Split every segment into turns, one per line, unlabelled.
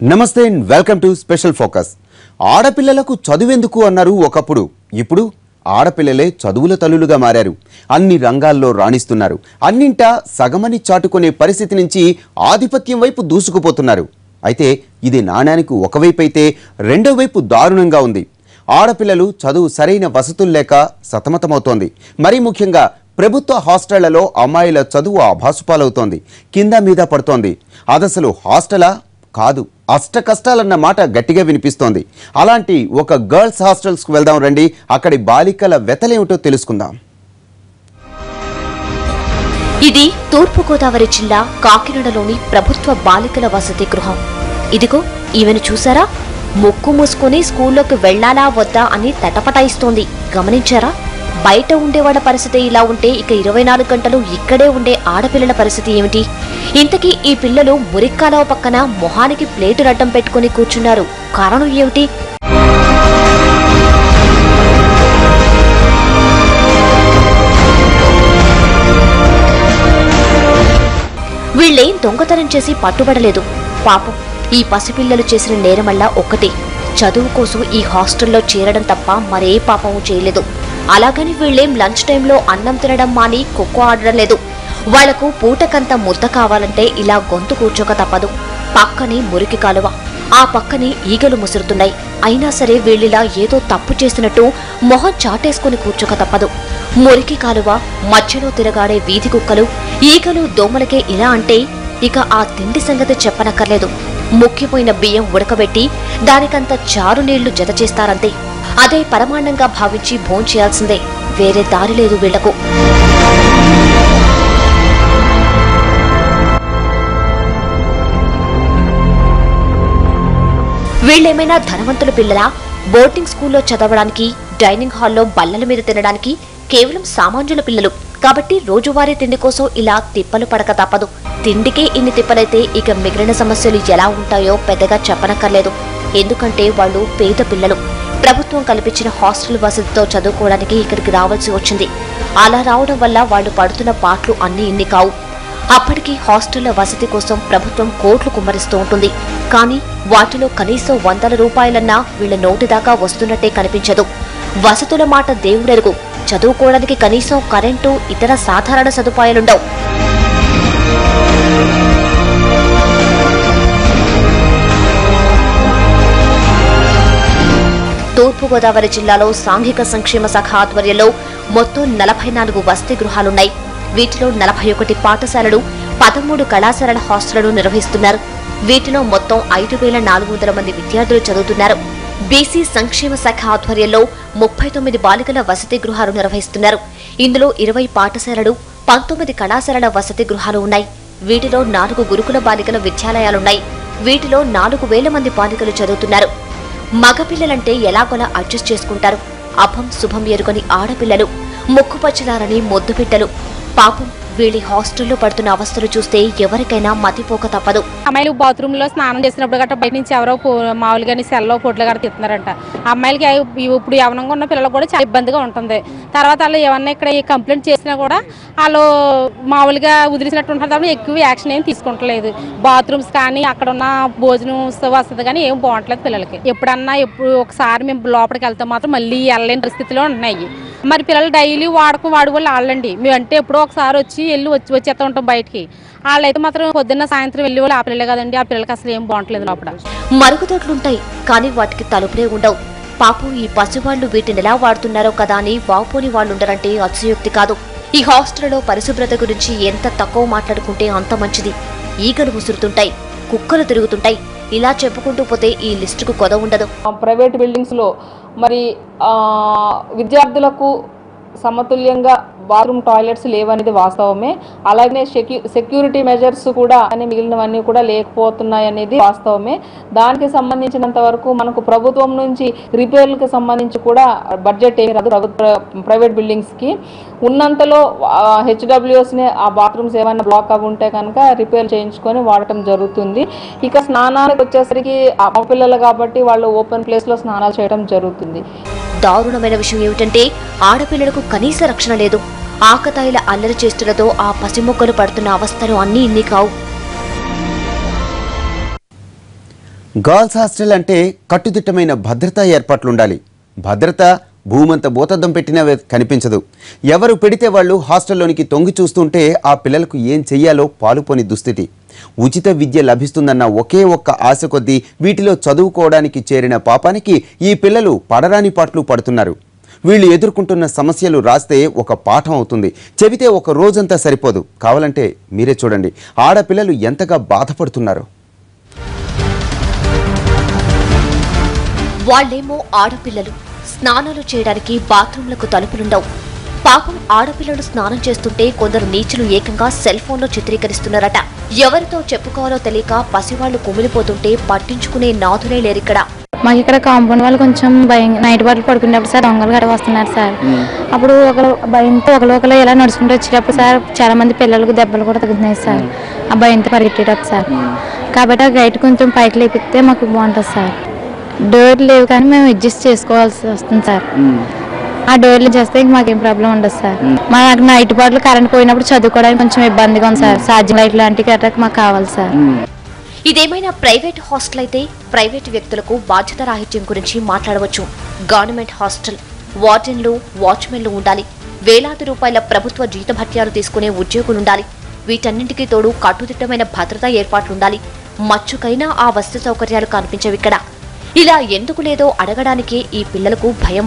నమస్తే and welcome to special focus. ఆడపిల్లలకు చదువెందుకు అన్నారు ఒకప్పుడు. ఇప్పుడు ఆడపిల్లలే చదువుల తల్లులుగా మారారు. అన్ని రంగాల్లో రాణిస్తున్నారు. అన్నింటా సగమని చాటుకునే పరిస్థితి నుంచి ఆధిపత్యం వైపు దూసుకుపోతున్నారు. అయితే ఇది నాణ్యానికి ఒకవైపు అయితే రెండో వైపు దారుణంగా ఉంది. ఆడపిల్లలు చదువు సరైన వసతులు లేక సతమతమవుతోంది. మరీ ముఖ్యంగా ప్రభుత్వ హాస్టళ్లలో అమ్మాయిల చదువు ఆభాసుపాలవుతోంది. కింద మీద పడుతోంది. అదసలు హాస్టలా కాదు, అష్ట కష్టాలన్న మాట గట్టిగా వినిపిస్తోంది. అలాంటి ఒక గర్ల్స్ హాస్టల్స్కు వెళ్దాం రండి. అక్కడి బాలికల వ్యతలేమిటో తెలుసుకుందాం.
ఇది తూర్పుగోదావరి జిల్లా కాకినాడలోని ప్రభుత్వ బాలికల వసతి గృహం. ఇదిగో ఈమెను చూసారా? ముక్కు మూసుకుని స్కూల్లోకి వెళ్లాలా వద్దా అని తటపటాయిస్తోంది. గమనించారా? బయట ఉండేవాళ్ల పరిస్థితి ఇలా ఉంటే ఇక 24 గంటలు ఇక్కడే ఉండే ఆడపిల్లల పరిస్థితి ఏమిటి? ఇంతకీ ఈ పిల్లలు మురిక్కాలవ పక్కన మొహానికి ప్లేటు రడ్డం పెట్టుకుని కూర్చున్నారు. కారణం ఏమిటి? వీళ్లేం దొంగతనం చేసి పట్టుబడలేదు. పాపం ఈ పసిపిల్లలు చేసిన నేరమల్లా ఒక్కటే, చదువు కోసం ఈ హాస్టల్లో చేరడం తప్ప మరే పాపము చేయలేదు. అలాగని వీళ్లేం లంచ్ టైంలో అన్నం తినడం మాని ఖోఖో ఆడడం లేదు. వాళ్లకు పూటకంత ముద్ద కావాలంటే ఇలా గొంతు కూర్చోక తప్పదు. పక్కనే మురికి కాలువ, ఆ పక్కనే ఈగలు ముసురుతున్నాయి. అయినా సరే వీళ్ళిలా ఏదో తప్పు చేసినట్టు మొహం చాటేసుకుని కూర్చోక తప్పదు. మురికి కాలువ మధ్యలో తిరగాడే వీధి కుక్కలు, ఈగలు, దోమలకే ఇలా అంటే ఇక ఆ తిండి సంగతి చెప్పనక్కర్లేదు. ముక్కిపోయిన బియ్యం ఉడకబెట్టి దానికంత చారు నీళ్లు జత చేస్తారంతే. అదే పరమాన్నంగా భావించి భోంచేయాల్సిందే. వేరే దారి లేదు వీళ్లకు. వీళ్ళేమైనా ధనవంతుల పిల్లలా? బోర్డింగ్ స్కూల్లో చదవడానికి, డైనింగ్ హాల్లో బల్లల మీద తినడానికి కేవలం సామాన్యుల పిల్లలు కాబట్టి రోజువారీ తిండి కోసం ఇలా తిప్పలు పడక తప్పదు. తిండికే ఇన్ని తిప్పలైతే ఇక మిగిలిన సమస్యలు ఎలా ఉంటాయో పెద్దగా చెప్పనక్కర్లేదు. ఎందుకంటే వాళ్ళు పేద పిల్లలు. ప్రభుత్వం కల్పించిన హాస్టల్ వసతితో చదువుకోవడానికి ఇక్కడికి రావాల్సి వచ్చింది. అలా రావడం వల్ల వాళ్ళు పడుతున్న పాటలు అన్ని ఇన్ని కావు. అప్పటికి హాస్టళ్ల వసతి కోసం ప్రభుత్వం కోట్లు కుమ్మరిస్తూ ఉంటుంది. కానీ వాటిలో కనీసం 100 రూపాయలన్నా వీళ్ల నోటిదాకా వస్తున్నట్టే కనిపించదు. వసతుల మాట దేవుడెరుగు, చదువుకోవడానికి కనీసం కరెంటు, ఇతర సాధారణ సదుపాయాలుండవు. తూర్పుగోదావరి జిల్లాలో సాంఘిక సంక్షేమ శాఖ ఆధ్వర్యంలో మొత్తం 44 వసతి గృహాలున్నాయి. వీటిలో 41 పాఠశాలలు, 13 కళాశాలల హాస్టళ్లను నిర్వహిస్తున్నారు. వీటిలో మొత్తం 5400 మంది విద్యార్థులు చదువుతున్నారు. బీసీ సంక్షేమ శాఖ ఆధ్వర్యంలో 39 బాలికల వసతి గృహాలు నిర్వహిస్తున్నారు. ఇందులో 20 పాఠశాలలు, 19 కళాశాలల వసతి గృహాలు ఉన్నాయి. వీటిలో 4 గురుకుల బాలికల విద్యాలయాలున్నాయి. వీటిలో 4000 మంది బాలికలు చదువుతున్నారు. మగపిల్లలంటే ఎలాగోలా అడ్జస్ట్ చేసుకుంటారు. అభం శుభం ఎరుగని ఆడపిల్లలు, ముక్కుపచ్చలారని మొద్దుపిట్టలు. పాపం వీళ్ళ హాస్టల్లో పడుతున్న అవస్థలు చూస్తే ఎవరికైనా మతిపోక తప్పదు.
అమ్మాయిలు బాత్రూమ్ లో స్నానం చేసినప్పుడు గట్రా బయట నుంచి ఎవరో మామూలుగా సెల్లో పొట్లు గట్రా తిస్తున్నారంట. అమ్మాయిలకి ఇప్పుడు యవనంగా ఉన్న పిల్లలు కూడా చాలా ఇబ్బందిగా ఉంటుంది. తర్వాత వాళ్ళు ఏమన్నా ఇక్కడ కంప్లైంట్ చేసినా కూడా వాళ్ళు మామూలుగా వదిలిసినట్టు ఉంటారు తప్ప ఎక్కువ యాక్షన్ ఏం తీసుకుంటలేదు. బాత్రూమ్స్ కానీ అక్కడ ఉన్న భోజనం వస్తుంది కానీ ఏం బాగుంటలేదు పిల్లలకి. ఎప్పుడన్నా ఒకసారి మేము లోపలికి వెళ్తాం మాత్రం మళ్ళీ వెళ్ళలేని పరిస్థితిలో ఉన్నాయి. మరి పిల్లలు డైలీ వాడు వాళ్ళు వాళ్ళండి. మేమంటే ఎప్పుడో ఒకసారి వచ్చేస్తూ ఉంటాం బయటికి. వాళ్ళైతే మాత్రం పొద్దున్న సాయంత్రం వెళ్ళి వాళ్ళు ఆ పిల్లలే కదండి. ఆ పిల్లలకి అసలు ఏం బాగుంటలేదు. లోపల
మరుగుదొడ్లుంటాయి కానీ వాటికి తలుపులే ఉండవు. పాపం ఈ పసివాళ్లు వీటిని ఎలా వాడుతున్నారో కదా అని వాపోని వాళ్ళుండరంటే అతిశయోక్తి కాదు. ఈ హాస్టల్లో పరిశుభ్రత గురించి ఎంత తక్కువ మాట్లాడుకుంటే అంత మంచిది. ఈగలు ముసురుతుంటాయి, కుక్కలు తిరుగుతుంటాయి. ఇలా చెప్పుకుంటూ పోతే ఈ లిస్టుకు కొద ఉండదు.
ప్రైవేట్ బిల్డింగ్స్ లో మరి విద్యార్థులకు సమతుల్యంగా బాత్రూమ్ టాయిలెట్స్ లేవనేది వాస్తవమే. అలాగే సెక్యూరిటీ మెజర్స్ కూడా మిగిలినవన్నీ కూడా లేకపోతున్నాయి అనేది వాస్తవమే. దానికి సంబంధించినంత వరకు మనకు ప్రభుత్వం నుంచి రిపేర్లకు సంబంధించి కూడా బడ్జెట్ ఏమి రాదు. ప్రైవేట్ బిల్డింగ్స్ కి ఉన్నంతలో హెచ్డబ్ల్యూఎస్ ని ఆ బాత్రూమ్స్ ఏమైనా బ్లాక్ అవి ఉంటే కనుక రిపేర్ చేయించుకొని వాడటం జరుగుతుంది. ఇక స్నానాలకు వచ్చేసరికి పిల్లలు కాబట్టి వాళ్ళు ఓపెన్ ప్లేస్ లో స్నానాలు చేయడం జరుగుతుంది.
దారుణమైన విషయం ఏమిటంటే ఆడపిల్లలకు కనీస రక్షణ లేదు. ఆకతాయిల అల్లరి చేష్టలతో ఆ పసిమొక్కలు పడుతున్న అవస్థలు అన్నీ ఇన్ని కావు.
గర్ల్స్ హాస్టల్ అంటే కట్టుదిట్టమైన భద్రతా ఏర్పాట్లుండాలి. భద్రత భూమంత భూతద్దం పెట్టినా కనిపించదు. ఎవరు పెడితే వాళ్ళు హాస్టల్లోనికి తొంగి చూస్తుంటే ఆ పిల్లలకు ఏం చెయ్యాలో పాలుపోని దుస్థితి. ఉచిత విద్య లభిస్తుందన్న ఒకే ఒక్క ఆశ కొద్దీ వీటిలో చదువుకోవడానికి చేరిన పాపానికి ఈ పిల్లలు పడరాని పాటలు పడుతున్నారు. వీళ్ళు ఎదుర్కొంటున్న సమస్యలు రాస్తే ఒక పాఠం అవుతుంది, చెబితే ఒక రోజంతా సరిపోదు. కావాలంటే మీరే చూడండి ఆడపిల్లలు ఎంతగా బాధపడుతున్నారు.
వాళ్ళేమో ఆడపిల్లలు, స్నానాలు చేయడానికి బాత్రూంలకు తలుపులుండవు. పాపం ఆడపిల్లలు స్నానం చేస్తుంటే కొందరు నీచులు ఏకంగా సెల్ ఫోన్లో చిత్రీకరిస్తున్నారట. ఎవరితో చెప్పుకోవాలో తెలియక పసివాళ్లు కుమిలిపోతుంటే పట్టించుకునే నాథులే లేరిక్కడ.
మాకు ఇక్కడ కాంపౌండ్ వాళ్ళు కొంచెం భయం, నైట్ వాళ్ళు పడుకునేప్పుడు సార్ దొంగలు గడ వస్తున్నారు సార్. అప్పుడు ఒకరు భయంతో ఒకరు ఇలా నడుచుకుంటూ వచ్చేటప్పుడు సార్ చాలా మంది పిల్లలకు దెబ్బలు కూడా తగ్గుతున్నాయి సార్, ఆ భయంతో పరిగెట్టేటప్పుడు సార్. కాబట్టి ఆ గైట్ కొంచెం పైకి లేపితే మాకు బాగుంటుంది సార్. డోర్ లేవు కానీ మేము అడ్జస్ట్ చేసుకోవాల్సి వస్తుంది సార్. ఆ డోర్లు చేస్తే మాకేం ప్రాబ్లం ఉండదు సార్. మాకు నైట్ పాటలు కరెంట్ పోయినప్పుడు చదువుకోవడానికి కొంచెం ఇబ్బందిగా ఉంది సార్. ఛార్జింగ్ లైట్ లాంటివి కరెక్ట్ మాకు కావాలి సార్.
ఇదేమైనా ప్రైవేట్ హాస్టల్ అయితే ప్రైవేట్ వ్యక్తులకు బాధ్యత రాహిత్యం గురించి మాట్లాడవచ్చు. గవర్నమెంట్ హాస్టల్ వార్డెన్లు, వాచ్మెన్లు ఉండాలి. వేలాది రూపాయల ప్రభుత్వ జీతభత్యాలు తీసుకునే ఉద్యోగులుండాలి. వీటన్నింటికీ తోడు కట్టుదిట్టమైన భద్రతా ఏర్పాట్లుండాలి. మచ్చుకైనా ఆ వస్తు సౌకర్యాలు కనిపించవిక్కడ. ఇలా ఎందుకు లేదో అడగడానికే ఈ పిల్లలకు భయం.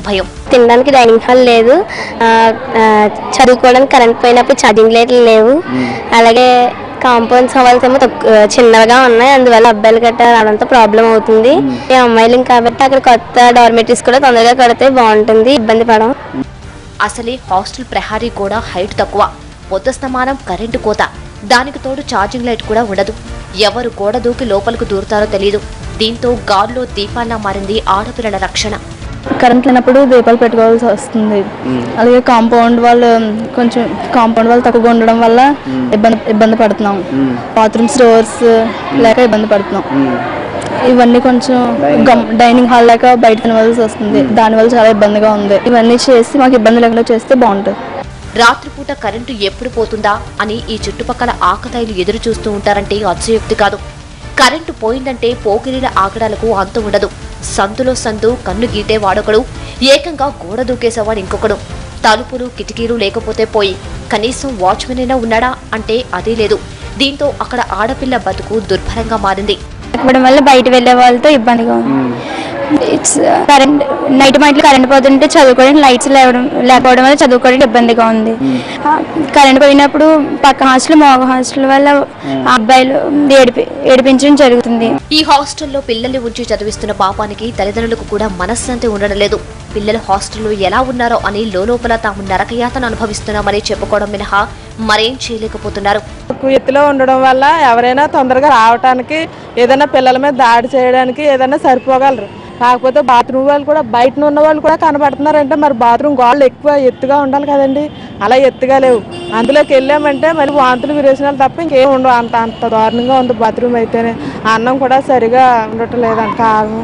తినడానికి డైనింగ్ హాల్ లేదు, చదువుకోవడానికి కరెంట్ పోయినప్పుడు ఛార్జింగ్ లైట్లు లేవు. అలాగే కాంపౌండ్ సవాల్స్ ఏమో చిన్నగా ఉన్నాయి, అందువల్ల అబ్బాయిలు గట్రా రావడంతో ప్రాబ్లం అవుతుంది. అమ్మాయిలు కాబట్టి అక్కడ కొత్త డార్మెటరీస్ కూడా తొందరగా కడితే బాగుంటుంది, ఇబ్బంది పడం.
అసలే హాస్టల్ ప్రహారీ కూడా హైట్ తక్కువ, పొద్దుస్తమానం కరెంటు కోత, దానికి తోడు ఛార్జింగ్ లైట్ కూడా ఉండదు. ఎవరు గోడ దూకి లోపలికి దూరుతారో తెలియదు. దీంతో గాల్లో దీపాల్లా మారింది ఆడపిల్లల రక్షణ.
కరెంట్ లేనప్పుడు దీపాలు పెట్టుకోవాల్సి వస్తుంది. అలాగే కాంపౌండ్ వాళ్ళు తక్కువగా ఉండడం వల్ల ఇబ్బంది పడుతున్నాం. బాత్రూమ్స్ డోర్స్ లేక ఇబ్బంది పడుతున్నాం. ఇవన్నీ కొంచెం డైనింగ్ హాల్ లేక బయట తినవలసి వస్తుంది, దానివల్ల చాలా ఇబ్బందిగా ఉంది. ఇవన్నీ చేసి మాకు ఇబ్బంది లేకుండా చేస్తే బాగుంటుంది.
రాత్రిపూట కరెంటు ఎప్పుడు పోతుందా అని ఈ చుట్టుపక్కల ఆకతాయిలు ఎదురు చూస్తూ ఉంటారంటే అతిశయోక్తి కాదు. కరెంటు పోయిందంటే పోకిరీల ఆగడాలకు అంతు ఉండదు. సందులో సందు కన్ను గీటే వాడొకడు, ఏకంగా గోడ దూకేసేవాడు ఇంకొకడు. తలుపులు కిటికీలు లేకపోతే పోయి కనీసం వాచ్మెన్ అయినా ఉన్నాడా అంటే అదీ లేదు. దీంతో అక్కడ ఆడపిల్ల బతుకు దుర్భరంగా మారింది.
వల్ల బయట వెళ్లే వాళ్ళతో ఇబ్బందిగా ఉంది. కరెంట్ నైట్ మాటలు కరెంట్ పోతుంటే చదువుకోవడానికి లైట్స్ లేకపోవడం వల్ల చదువుకోవడానికి ఇబ్బందిగా ఉంది. కరెంట్ పోయినప్పుడు పక్క హాస్టల్ మగ హాస్టల్ వల్ల అబ్బాయిలు ఏడిపించడం జరుగుతుంది.
ఈ హాస్టల్లో పిల్లల్ని ఉంచి చదివిస్తున్న పాపానికి తల్లిదండ్రులకు కూడా మనశ్శాంతి ఉండడం లేదు. పిల్లలు హాస్టల్లో ఎలా ఉన్నారో అని లోపల తాము నరకయాతను అనుభవిస్తున్నామని చెప్పుకోవడం మినహా మరేం చేయలేకపోతున్నారు.
ఎత్తులో ఉండడం వల్ల ఎవరైనా తొందరగా రావడానికి, ఏదైనా పిల్లల మీద దాడి చేయడానికి ఏదైనా సరిపోగలరు. కాకపోతే బాత్రూమ్ వాళ్ళు కూడా బయట ఉన్న వాళ్ళు కూడా కనబడుతున్నారంటే మరి బాత్రూమ్ గోడలు ఎక్కువ ఎత్తుగా ఉండాలి కదండి, అలా ఎత్తుగా లేవు. అందులోకి వెళ్ళామంటే మరి వాంతులు విరేచనాలు తప్ప ఇంకేం ఉండవు. అంత దారుణంగా ఉంది బాత్రూమ్ అయితేనే. అన్నం కూడా సరిగా ఉండటం లేదంట, కారం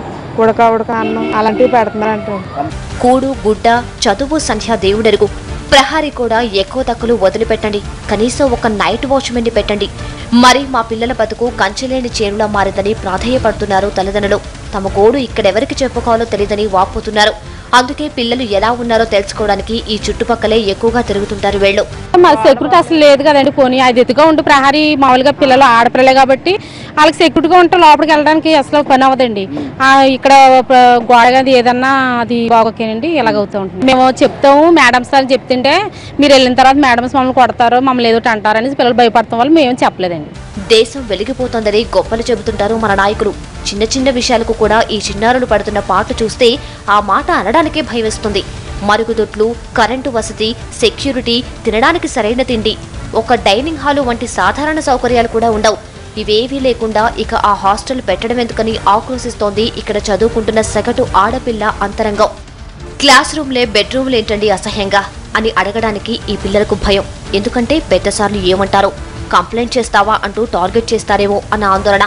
ఉడక అన్నం అలాంటివి పెడుతున్నారంట.
కూడు గుడ్డ చదువు సంధ్య దేవుడెరుగు. ప్రహారీ కూడా ఎక్కువ తక్కువలు వదిలిపెట్టండి, కనీసం ఒక నైట్ వాచ్మెన్ ని పెట్టండి. మరి మా పిల్లల బతుకు కంచెలేని చేరులా మారిందని ప్రాధేయపడుతున్నారు తల్లిదండ్రులు. తమ గోడు ఇక్కడెవరికి చెప్పుకోవాలో తెలియదని వాపోతున్నారు. అందుకే పిల్లలు ఎలా ఉన్నారో తెలుసుకోవడానికి ఈ చుట్టుపక్కలే ఎక్కువగా తిరుగుతుంటారు వీళ్ళు.
మరి సెక్యూరిటీ అసలు లేదు కదండి. పోనీ అది ఎత్తుగా ఉంటూ ప్రహారీ మామూలుగా పిల్లలు ఆడపిల్లలే కాబట్టి వాళ్ళకి సెక్యూరిటీగా ఉంటే లోపలికి వెళ్ళడానికి అసలు పని అవ్వదండి. ఇక్కడ గోడగది ఏదన్నా అది బాగోకేనండి, ఇలాగవుతూ ఉంటుంది. మేము చెప్తాము మేడమ్స్ అని చెప్తుంటే మీరు వెళ్ళిన తర్వాత మేడమ్స్ మమ్మల్ని కొడతారు, మమ్మల్ని ఏదో అంటారని పిల్లలు భయపడతాం వల్ల మేము చెప్పలేదండి.
దేశం వెలిగిపోతోందని గొప్పలు చెబుతుంటారు మన నాయకులు. చిన్న చిన్న విషయాలకు కూడా ఈ చిన్నారులు పడుతున్న పాటు చూస్తే ఆ మాట అనడానికే భయమేస్తుంది. మరుగుదొడ్లు, కరెంటు వసతి, సెక్యూరిటీ, తినడానికి సరైన తిండి, ఒక డైనింగ్ హాలు వంటి సాధారణ సౌకర్యాలు కూడా ఉండవు. ఇవేవీ లేకుండా ఇక ఆ హాస్టల్ పెట్టడం ఎందుకని ఆక్రోశిస్తోంది ఇక్కడ చదువుకుంటున్న సగటు ఆడపిల్ల అంతరంగం. క్లాస్ రూమ్లే బెడ్రూమ్లేంటండి అసహ్యంగా అని అడగడానికి ఈ పిల్లలకు భయం. ఎందుకంటే పెద్దసార్లు ఏమంటారో, కంప్లైంట్ చేస్తావా అంటూ టార్గెట్ చేస్తారేమో అన్న ఆందోళన.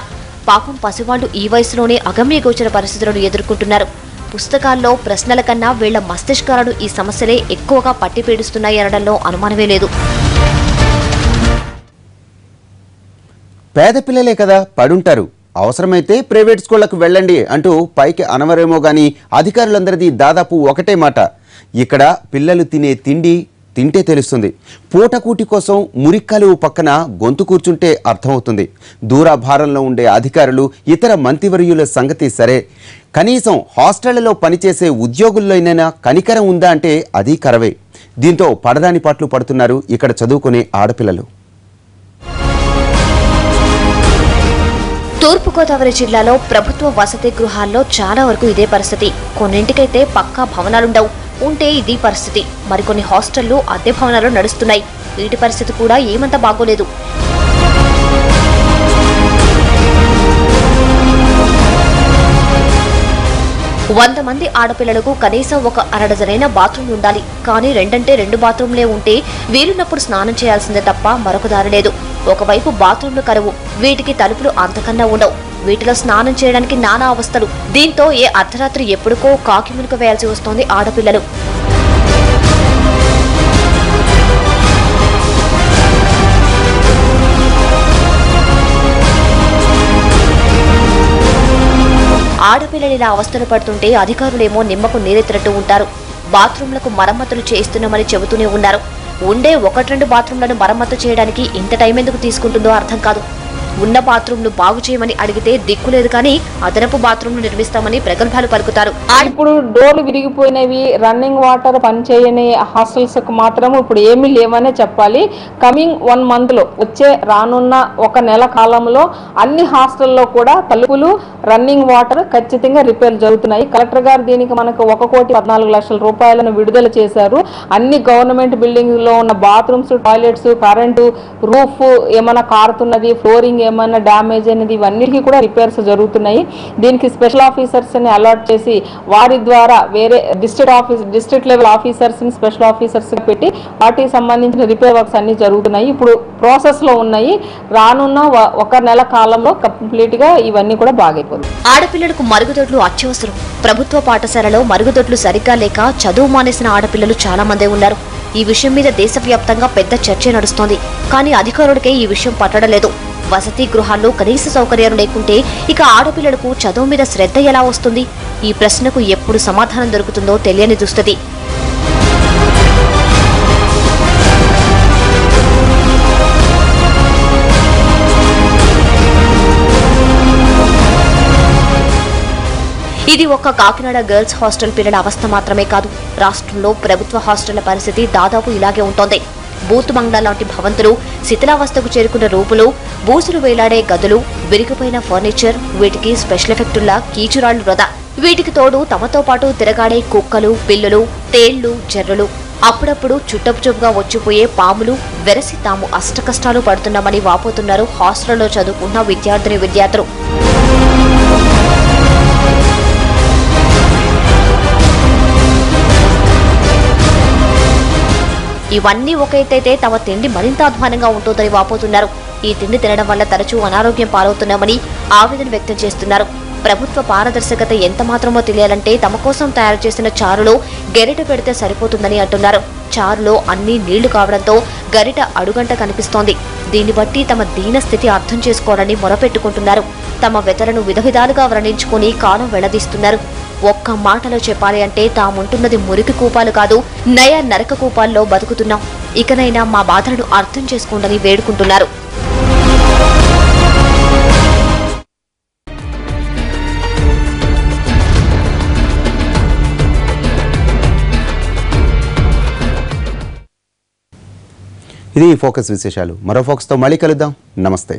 పాపం పసివాళ్లు ఈ వయసులోనే అగమ్య గోచర పరిస్థితులను ఎదుర్కొంటున్నారు. పుస్తకాల్లో ప్రశ్నల కన్నా వీళ్ల మస్తిష్కాలను ఈ సమస్యలే ఎక్కువగా పట్టి పీడిస్తున్నాయి అనడంలో అనుమానమే లేదు.
పేద పిల్లలే కదా పడుంటారు, అవసరమైతే ప్రైవేట్ స్కూళ్లకు వెళ్ళండి అంటూ పైకి అనవరేమో గాని అధికారులందరిది దాదాపు ఒకటే మాట. ఇక్కడ పిల్లలు తినే తిండి తింటే తెలుస్తుంది. పూటకూటి కోసం మురిక్కలు పక్కన గొంతు కూర్చుంటే అర్థమవుతుంది. దూరాభారంలో ఉండే అధికారులు ఇతర మంత్రివర్యుల సంగతి సరే, కనీసం హాస్టళ్లలో పనిచేసే ఉద్యోగుల్లోనైనా కనికరం ఉందా అంటే అది కరవే. దీంతో పడరాని పాట్లు పడుతున్నారు ఇక్కడ చదువుకునే ఆడపిల్లలు.
తూర్పుగోదావరి జిల్లాలో ప్రభుత్వ వసతి గృహాల్లో చాలా వరకు ఇదే పరిస్థితి. కొన్నింటికైతే పక్కా భవనాలుండవు, ఉంటే ఇది పరిస్థితి. మరికొన్ని హాస్టళ్లు అద్దె భవనాలు నడుస్తున్నాయి. వీటి పరిస్థితి కూడా ఏమంత బాగోలేదు. వంద మంది ఆడపిల్లలకు కనీసం ఒక అరడజనైన బాత్రూమ్ ఉండాలి. కానీ 2 బాత్రూంలే ఉంటే వీలున్నప్పుడు స్నానం చేయాల్సిందే తప్ప మరొక దారి లేదు. ఒకవైపు బాత్రూంలు కరువు, వీటికి తలుపులు అంతకన్నా ఉండవు. వీటిలో స్నానం చేయడానికి నానా అవస్థలు. దీంతో ఏ అర్ధరాత్రి ఎప్పుడుకో కాకిమునుక వేయాల్సి వస్తోంది ఆడపిల్లలు. ఆడపిల్లలు ఇలా అవస్థలు పడుతుంటే అధికారులేమో నిమ్మకు నీరెత్తినట్టు ఉంటారు. బాత్రూంలకు మరమ్మతులు చేయిస్తున్నామని చెబుతూనే ఉన్నారు. ఉండే 1-2 బాత్రూంలను మరమ్మతు చేయడానికి ఇంత టైం ఎందుకు తీసుకుంటుందో అర్థం కాదు. ఉన్న బాత్రూంలు బాగు చేయమని అడిగితే దిక్కులేదు కానీ అదనపు బాత్రూంలు నిర్మిస్తామని ప్రగల్భాలు పలుకుతారు.
ఇప్పుడు డోర్లు విరిగిపోయినవి, రన్నింగ్ వాటర్ పనిచేయని హాస్టల్స్ మాత్రం ఇప్పుడు ఏమీ లేవనే చెప్పాలి. కమింగ్ 1 month లో రానున్న 1 నెల కాలంలో అన్ని హాస్టల్లో కూడా తలుపులు, రన్నింగ్ వాటర్ ఖచ్చితంగా రిపేర్ జరుగుతున్నాయి. కలెక్టర్ గారు దీనికి మనకు 1,14,00,000 రూపాయలను విడుదల చేశారు. అన్ని గవర్నమెంట్ బిల్డింగ్ లో ఉన్న బాత్రూమ్స్, టాయిలెట్స్, కరెంటు, రూఫ్ ఏమైనా కారుతున్నది, ఫ్లోరింగ్ ఏమైనా డ్యామేజ్ అనేది ఇవన్నిటికీ కూడా రిపేర్స్ జరుగుతున్నాయి. దీనికి స్పెషల్ ఆఫీసర్స్ ని అలాట్ చేసి వారి ద్వారా వేరే డిస్ట్రిక్ట్ లెవెల్ ఆఫీసర్స్ ని స్పెషల్ ఆఫీసర్స్ పెట్టి వాటికి సంబంధించిన రిపేర్ వర్క్స్ అన్ని జరుగుతున్నాయి. ఇప్పుడు ప్రాసెస్ లో ఉన్నాయి. రానున్న 1 నెల కాలంలో కంప్లీట్ గా ఇవన్నీ కూడా బాగైపోతాయి.
ఆడపిల్లలకు మరుగుదొడ్లు అత్యవసరం. ప్రభుత్వ పాఠశాలలో మరుగుదొడ్లు సరిగ్గా లేక చదువు మానేసిన ఆడపిల్లలు చాలా మందే ఉన్నారు. ఈ విషయం మీద దేశవ్యాప్తంగా పెద్ద చర్చ నడుస్తోంది. కానీ అధికారులకే ఈ విషయం పట్టడలేదు. వసతి గృహాల్లో కనీస సౌకర్యాలు లేకుంటే ఇక ఆడపిల్లలకు చదువు మీద శ్రద్ధ ఎలా వస్తుంది? ఈ ప్రశ్నకు ఎప్పుడు సమాధానం దొరుకుతుందో తెలియని దుస్థితి. ఇది ఒక్క కాకినాడ గర్ల్స్ హాస్టల్ పిల్లల అవస్థ మాత్రమే కాదు. రాష్ట్రంలో ప్రభుత్వ హాస్టళ్ల పరిస్థితి దాదాపు ఇలాగే ఉంటోంది. బూత్ బంగ్లా లాంటి భవంతులు, శిథిలావస్థకు చేరుకున్న రూపులు, బూసులు వేలాడే గదులు, విరిగిపోయిన ఫర్నిచర్, వీటికి స్పెషల్ ఎఫెక్టుల్లా కీచురాళ్లు వృధా. వీటికి తోడు తమతో పాటు తిరగాడే కుక్కలు, పిల్లులు, తేళ్లు, జర్రులు, అప్పుడప్పుడు చుట్టపుచుప్పుగా వచ్చిపోయే పాములు వెరసి తాము అష్టకష్టాలు పడుతున్నామని వాపోతున్నారు హాస్టల్లో చదువుకున్న విద్యార్థులు. ఇవన్నీ ఒక ఎత్తైతే తమ తిండి మరింత అధ్వానంగా ఉంటుందని వాపోతున్నారు. ఈ తిండి తినడం వల్ల తరచూ అనారోగ్యం పాలవుతున్నామని ఆవేదన వ్యక్తం చేస్తున్నారు. ప్రభుత్వ పారదర్శకత ఎంత మాత్రమో తెలియాలంటే తమ కోసం తయారు చేసిన చారులో గరిట పెడితే సరిపోతుందని అంటున్నారు. చారులో అన్ని నీళ్లు కావడంతో గరిట అడుగంట కనిపిస్తోంది. దీన్ని బట్టి తమ దీన స్థితి అర్థం చేసుకోవాలని మొరపెట్టుకుంటున్నారు. తమ వెతలను విధవిధాలుగా వర్ణించుకుని కాలం వెళ్లదీస్తున్నారు. ఒక్క మాటలో చెప్పాలి అంటే తాముంటున్నది మురికి కూపాలు కాదు, నరక కూపాల్లో బతుకుతున్నాం. ఇకనైనా మా బాధలను అర్థం చేసుకోండని వేడుకుంటున్నారు.
ఇది ఫోకస్ విశేషాలు. మరో ఫోకస్తో మళ్ళీ కలుద్దాం. నమస్తే.